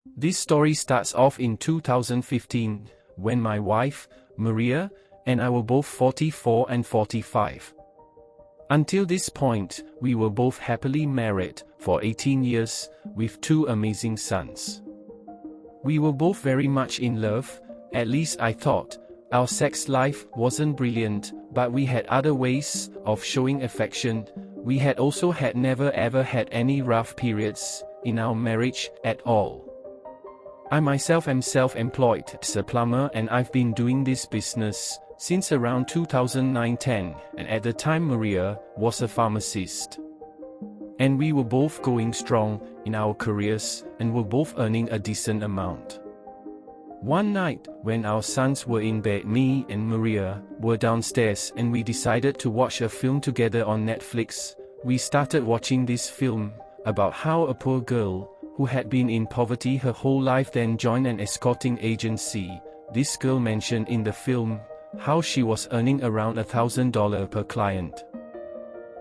This story starts off in 2015, when my wife, Maria, and I were both 44 and 45. Until this point, we were both happily married for 18 years, with two amazing sons. We were both very much in love, at least I thought. Our sex life wasn't brilliant, but we had other ways of showing affection. We had also never ever had any rough periods in our marriage at all. I myself am self-employed as a plumber, and I've been doing this business since around 2009-10, and at the time Maria was a pharmacist. And we were both going strong in our careers and were both earning a decent amount. One night, when our sons were in bed, me and Maria were downstairs and we decided to watch a film together on Netflix. We started watching this film about how a poor girl who had been in poverty her whole life then joined an escorting agency. This girl mentioned in the film how she was earning around $1,000 per client.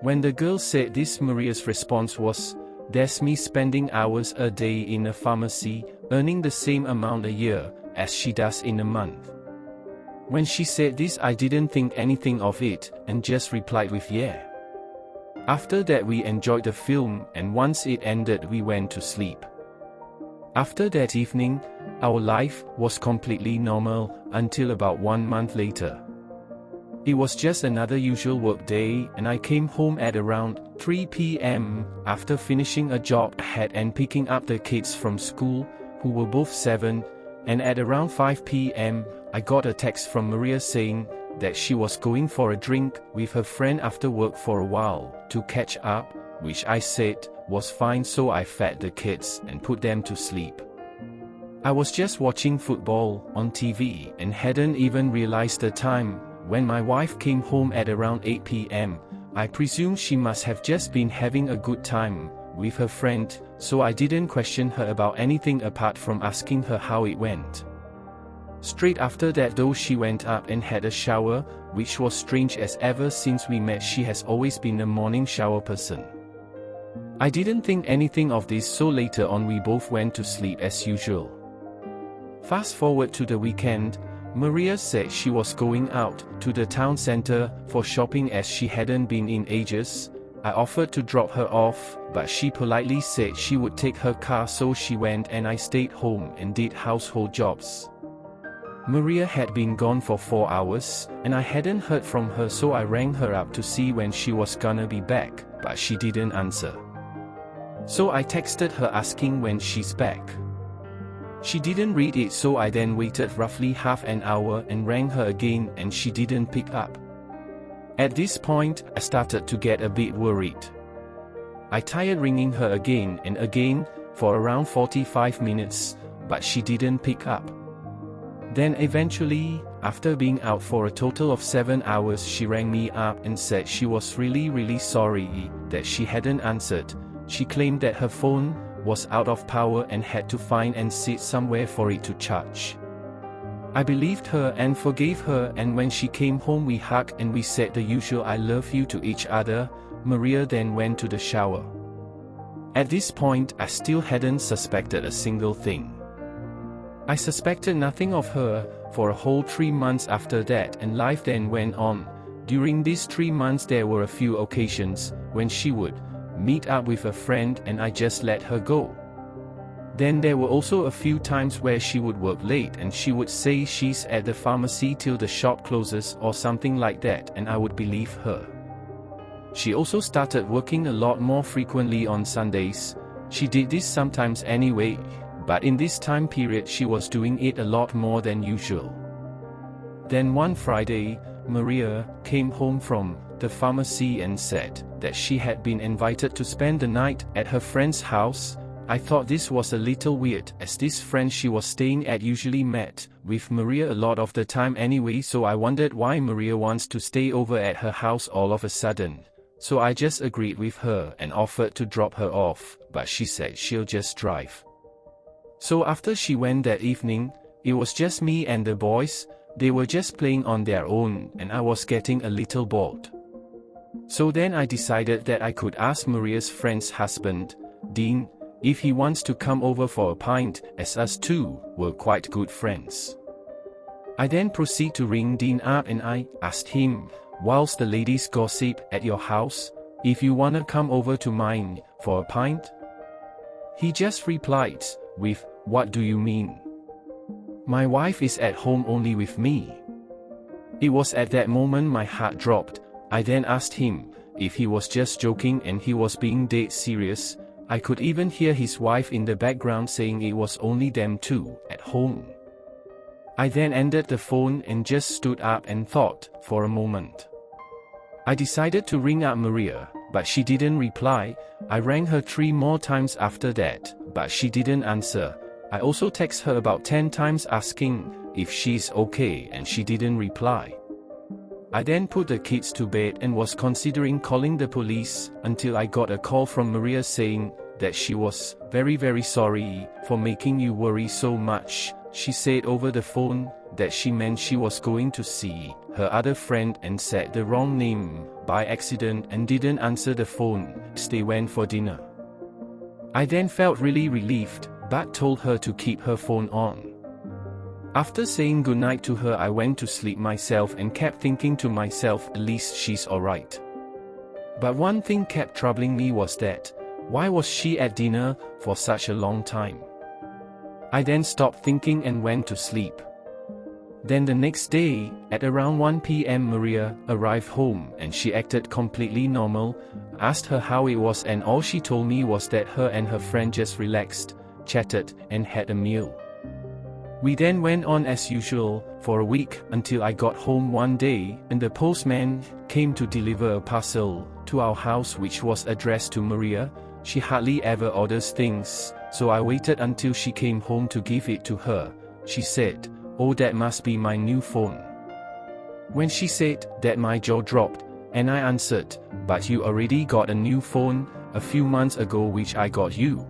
When the girl said this, Maria's response was, "There's me spending hours a day in a pharmacy, earning the same amount a year as she does in a month." When she said this, I didn't think anything of it, and just replied with yeah. After that we enjoyed the film, and once it ended we went to sleep. After that evening, our life was completely normal, until about 1 month later. It was just another usual work day, and I came home at around 3 p.m. after finishing a job I had and picking up the kids from school, who were both 7, and at around 5 p.m. I got a text from Maria saying that she was going for a drink with her friend after work for a while to catch up, which I said was fine, so I fed the kids and put them to sleep. I was just watching football on TV and hadn't even realized the time. When my wife came home at around 8 p.m., I presumed she must have just been having a good time with her friend, so I didn't question her about anything apart from asking her how it went. Straight after that though, she went up and had a shower, which was strange as ever since we met she has always been a morning shower person. I didn't think anything of this, so later on we both went to sleep as usual. Fast forward to the weekend, Maria said she was going out to the town center for shopping as she hadn't been in ages. I offered to drop her off, but she politely said she would take her car, so she went and I stayed home and did household jobs. Maria had been gone for 4 hours, and I hadn't heard from her, so I rang her up to see when she was gonna be back, but she didn't answer. So I texted her asking when she's back. She didn't read it, so I then waited roughly half an hour and rang her again, and she didn't pick up. At this point, I started to get a bit worried. I tried ringing her again and again for around 45 minutes, but she didn't pick up. Then eventually, after being out for a total of 7 hours, she rang me up and said she was really sorry that she hadn't answered. She claimed that her phone was out of power and had to find and sit somewhere for it to charge. I believed her and forgave her, and when she came home we hugged and we said the usual "I love you" to each other. Maria then went to the shower. At this point, I still hadn't suspected a single thing. I suspected nothing of her for a whole 3 months after that, and life then went on. During these 3 months there were a few occasions when she would meet up with a friend and I just let her go. Then there were also a few times where she would work late and she would say she's at the pharmacy till the shop closes or something like that, and I would believe her. She also started working a lot more frequently on Sundays. She did this sometimes anyway, but in this time period she was doing it a lot more than usual. Then one Friday, Maria came home from the pharmacy and said that she had been invited to spend the night at her friend's house. I thought this was a little weird, as this friend she was staying at usually met with Maria a lot of the time anyway, so I wondered why Maria wants to stay over at her house all of a sudden. So I just agreed with her and offered to drop her off, but she said she'll just drive. So after she went that evening, it was just me and the boys. They were just playing on their own, and I was getting a little bored. So then I decided that I could ask Maria's friend's husband, Dean, if he wants to come over for a pint, as us two were quite good friends. I then proceed to ring Dean up and I asked him, whilst the ladies gossip at your house, if you wanna come over to mine for a pint? He just replied with, what do you mean? My wife is at home only with me. It was at that moment my heart dropped. I then asked him if he was just joking and he was being dead serious. I could even hear his wife in the background saying it was only them two at home. I then ended the phone and just stood up and thought for a moment. I decided to ring up Maria, but she didn't reply. I rang her 3 more times after that, but she didn't answer. I also text her about 10 times asking if she's okay and she didn't reply. I then put the kids to bed and was considering calling the police until I got a call from Maria saying that she was very sorry for making you worry so much. She said over the phone that she meant she was going to see her other friend and said the wrong name by accident and didn't answer the phone. They went for dinner. I then felt really relieved, but told her to keep her phone on. After saying goodnight to her, I went to sleep myself and kept thinking to myself, at least she's alright. But one thing kept troubling me was that, why was she at dinner for such a long time? I then stopped thinking and went to sleep. Then the next day, at around 1 p.m. Maria arrived home and she acted completely normal. I asked her how it was and all she told me was that her and her friend just relaxed, chatted, and had a meal. We then went on as usual for a week until I got home one day and the postman came to deliver a parcel to our house which was addressed to Maria. She hardly ever orders things, so I waited until she came home to give it to her. She said, "Oh, that must be my new phone." When she said that, my jaw dropped, and I answered, "But you already got a new phone a few months ago which I got you."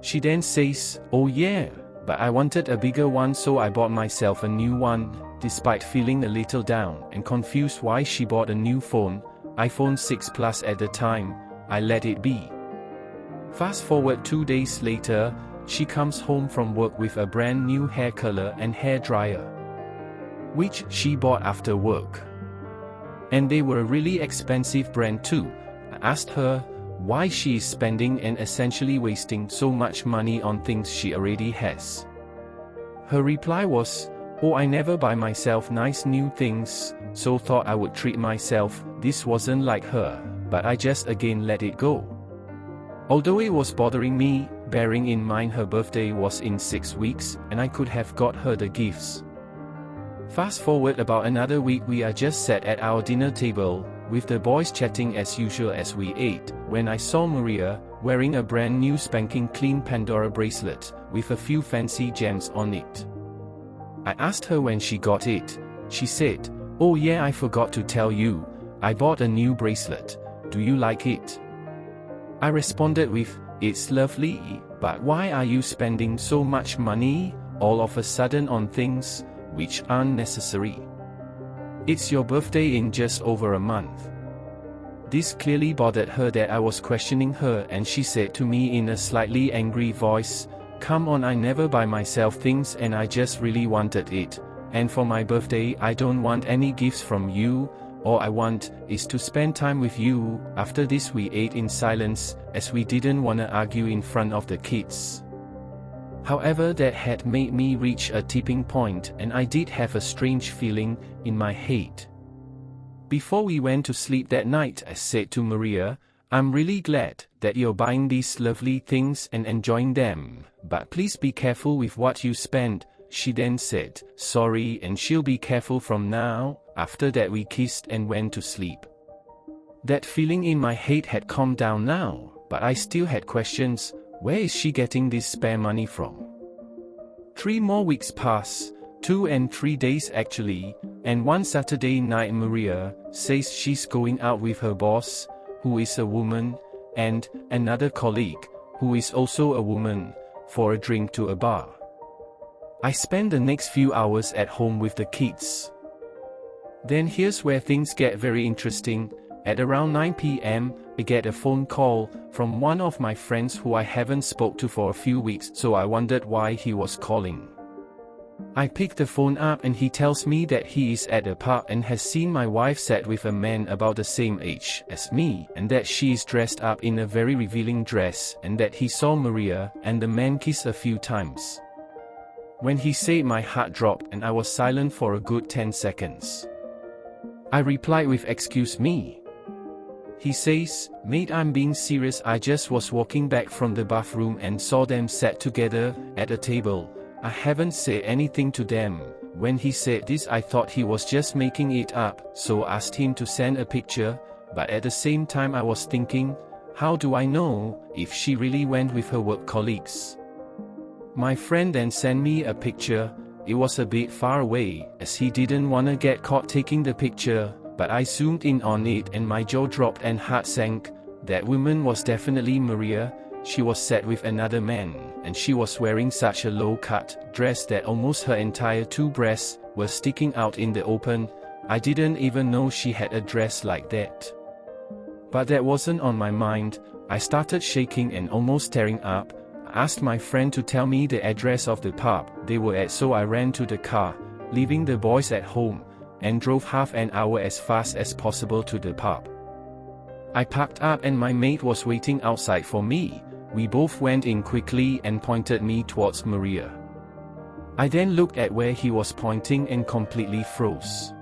She then says, "Oh yeah, but I wanted a bigger one so I bought myself a new one." Despite feeling a little down and confused why she bought a new phone, iPhone 6 Plus at the time, I let it be. Fast forward 2 days later, she comes home from work with a brand new hair color and hair dryer, which she bought after work. And they were a really expensive brand too. I asked her why she is spending and essentially wasting so much money on things she already has. Her reply was, "Oh, I never buy myself nice new things, so thought I would treat myself." This wasn't like her, but I just again let it go. Although it was bothering me, bearing in mind her birthday was in 6 weeks, and I could have got her the gifts. Fast forward about another week, we are just sat at our dinner table, with the boys chatting as usual as we ate, when I saw Maria, wearing a brand new spanking clean Pandora bracelet, with a few fancy gems on it. I asked her when she got it. She said, "Oh yeah, I forgot to tell you, I bought a new bracelet. Do you like it?" I responded with, "It's lovely, but why are you spending so much money, all of a sudden on things which aren't necessary? It's your birthday in just over a month." This clearly bothered her that I was questioning her, and she said to me in a slightly angry voice, "Come on, I never buy myself things and I just really wanted it, and for my birthday I don't want any gifts from you. All I want is to spend time with you." After this we ate in silence, as we didn't wanna argue in front of the kids. However, that had made me reach a tipping point, and I did have a strange feeling in my head. Before we went to sleep that night, I said to Maria, "I'm really glad that you're buying these lovely things and enjoying them, but please be careful with what you spend." She then said, "Sorry," and she'll be careful from now. After that we kissed and went to sleep. That feeling in my head had calmed down now, but I still had questions. Where is she getting this spare money from? 3 more weeks pass, 2 and 3 days actually, and one Saturday night Maria says she's going out with her boss, who is a woman, and another colleague, who is also a woman, for a drink to a bar. I spend the next few hours at home with the kids. Then here's where things get very interesting. At around 9 p.m., I get a phone call from one of my friends who I haven't spoke to for a few weeks, so I wondered why he was calling. I pick the phone up and he tells me that he is at a pub and has seen my wife sat with a man about the same age as me, and that she is dressed up in a very revealing dress, and that he saw Maria and the man kiss a few times. When he said, my heart dropped and I was silent for a good 10 seconds. I replied with, excuse me. He says, mate, I'm being serious, I just was walking back from the bathroom and saw them sat together at a table. I haven't said anything to them. When he said this, I thought he was just making it up, so asked him to send a picture, but at the same time I was thinking, how do I know if she really went with her work colleagues? My friend then sent me a picture. It was a bit far away, as he didn't want to get caught taking the picture, but I zoomed in on it and my jaw dropped and heart sank. That woman was definitely Maria. She was sat with another man, and she was wearing such a low-cut dress that almost her entire two breasts were sticking out in the open. I didn't even know she had a dress like that. But that wasn't on my mind. I started shaking and almost tearing up. I asked my friend to tell me the address of the pub they were at, so I ran to the car, leaving the boys at home, and drove half an hour as fast as possible to the pub. I packed up and my mate was waiting outside for me. We both went in quickly and pointed me towards Maria. I then looked at where he was pointing and completely froze.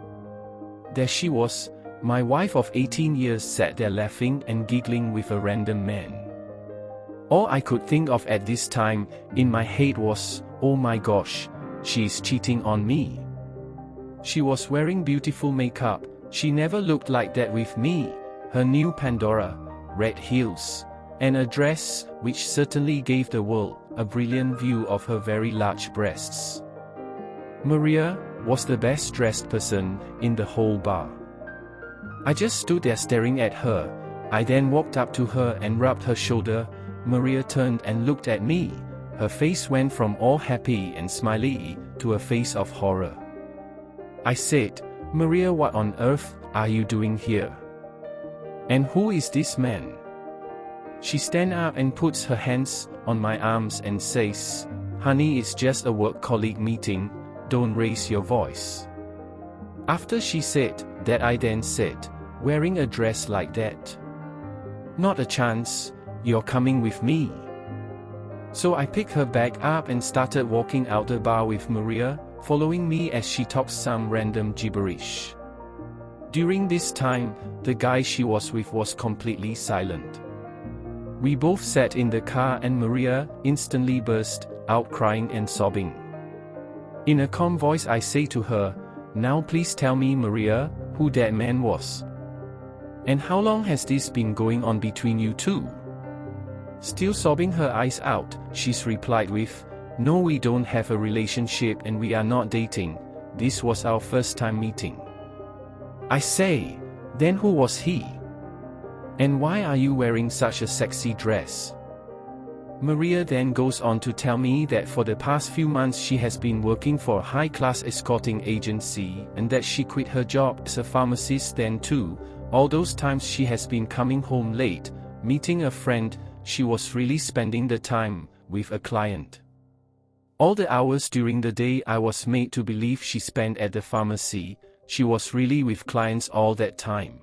There she was, my wife of 18 years, sat there laughing and giggling with a random man. All I could think of at this time in my head was, oh my gosh, she's cheating on me. She was wearing beautiful makeup. She never looked like that with me. Her new Pandora, red heels, and a dress which certainly gave the world a brilliant view of her very large breasts. Maria was the best dressed person in the whole bar. I just stood there staring at her. I then walked up to her and rubbed her shoulder. Maria turned and looked at me. Her face went from all happy and smiley to a face of horror. I said, Maria, what on earth are you doing here? And who is this man? She stands up and puts her hands on my arms and says, honey, it's just a work colleague meeting, don't raise your voice. After she said that, I then said, wearing a dress like that? Not a chance, you're coming with me. So I picked her bag up and started walking out the bar with Maria, following me as she talked some random gibberish. During this time, the guy she was with was completely silent. We both sat in the car and Maria instantly burst out crying and sobbing. In a calm voice I say to her, now please tell me, Maria, who that man was. And how long has this been going on between you two? Still sobbing her eyes out, she's replied with, no, we don't have a relationship and we are not dating. This was our first time meeting. I say, then who was he? And why are you wearing such a sexy dress? Maria then goes on to tell me that for the past few months she has been working for a high-class escorting agency and that she quit her job as a pharmacist then too. All those times she has been coming home late, meeting a friend, she was really spending the time with a client. All the hours during the day I was made to believe she spent at the pharmacy, she was really with clients all that time.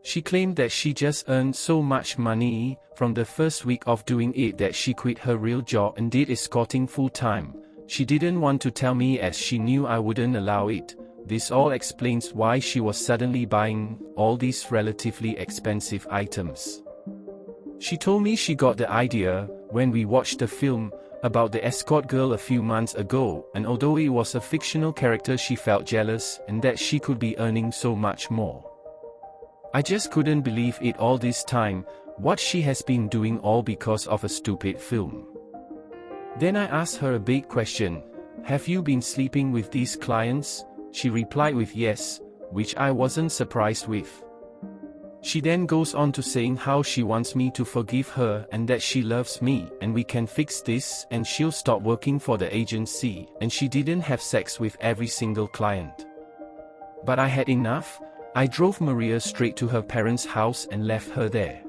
She claimed that she just earned so much money from the first week of doing it that she quit her real job and did escorting full-time. She didn't want to tell me as she knew I wouldn't allow it. This all explains why she was suddenly buying all these relatively expensive items. She told me she got the idea when we watched the film about the escort girl a few months ago, and although it was a fictional character she felt jealous and that she could be earning so much more. I just couldn't believe it all this time, what she has been doing all because of a stupid film. Then I asked her a big question, have you been sleeping with these clients? She replied with yes, which I wasn't surprised with. She then goes on to saying how she wants me to forgive her and that she loves me and we can fix this and she'll stop working for the agency and she didn't have sex with every single client. But I had enough. I drove Maria straight to her parents' house and left her there.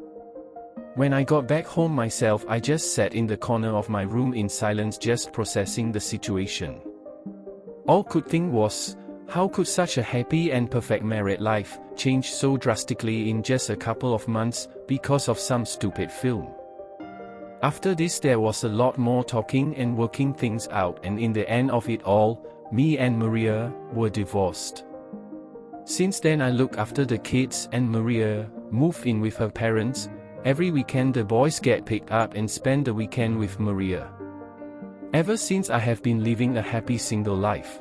When I got back home myself, I just sat in the corner of my room in silence, just processing the situation. All I could think was, how could such a happy and perfect married life change so drastically in just a couple of months because of some stupid film? After this, there was a lot more talking and working things out, and in the end of it all, me and Maria were divorced. Since then, I look after the kids, and Maria moved in with her parents. Every weekend the boys get picked up and spend the weekend with Maria. Ever since, I have been living a happy single life.